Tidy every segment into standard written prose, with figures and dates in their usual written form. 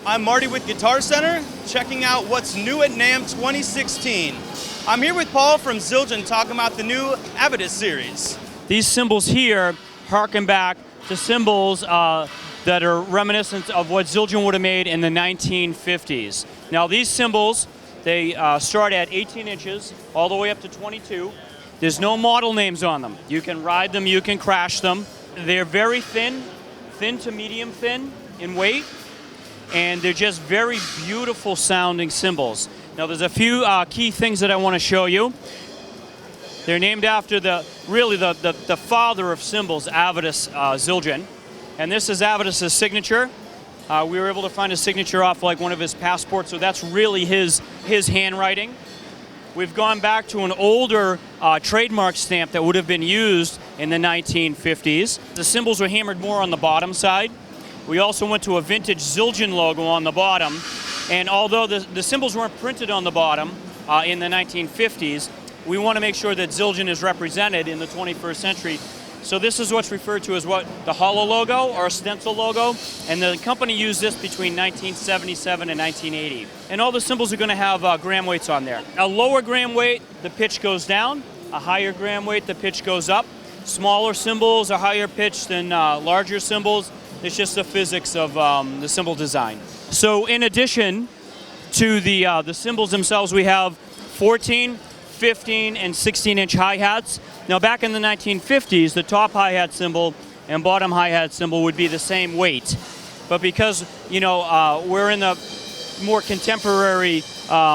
I'm Marty with Guitar Center, checking out what's new at NAMM 2016. I'm here with Paul from Zildjian talking about the new Avedis series. These cymbals here harken back to cymbals that are reminiscent of what Zildjian would have made in the 1950s. Now these cymbals, they start at 18 inches all the way up to 22. There's no model names on them. You can ride them, you can crash them. They're very thin to medium thin in weight, and they're just very beautiful sounding cymbals. Now there's a few key things that I want to show you. They're named after the father of cymbals, Avedis Zildjian. And this is Avedis' signature. We were able to find a signature off like one of his passports, so that's really his handwriting. We've gone back to an older trademark stamp that would have been used in the 1950s. The cymbals were hammered more on the bottom side. We also went to a vintage Zildjian logo on the bottom, and although the cymbals weren't printed on the bottom in the 1950s, we want to make sure that Zildjian is represented in the 21st century. So this is what's referred to as the hollow logo or stencil logo, and the company used this between 1977 and 1980. And all the cymbals are going to have gram weights on there. A lower gram weight, the pitch goes down. A higher gram weight, the pitch goes up. Smaller cymbals are higher pitched than larger cymbals. It's just the physics of the cymbal design. So in addition to the cymbals themselves, we have 14, 15, and 16-inch hi-hats. Now back in the 1950s, the top hi-hat cymbal and bottom hi-hat cymbal would be the same weight. But because, we're in the more contemporary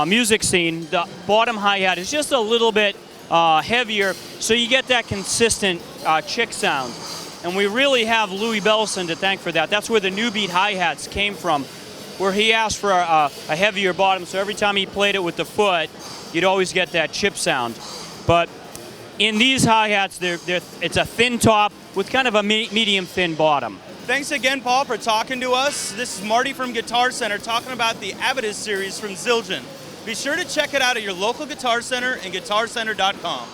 music scene, the bottom hi-hat is just a little bit heavier, so you get that consistent chick sound. And we really have Louis Bellson to thank for that. That's where the New Beat hi-hats came from, where he asked for a heavier bottom, so every time he played it with the foot, you'd always get that chip sound. But in these hi-hats, it's a thin top with kind of a medium thin bottom. Thanks again, Paul, for talking to us. This is Marty from Guitar Center talking about the Avedis series from Zildjian. Be sure to check it out at your local Guitar Center and guitarcenter.com.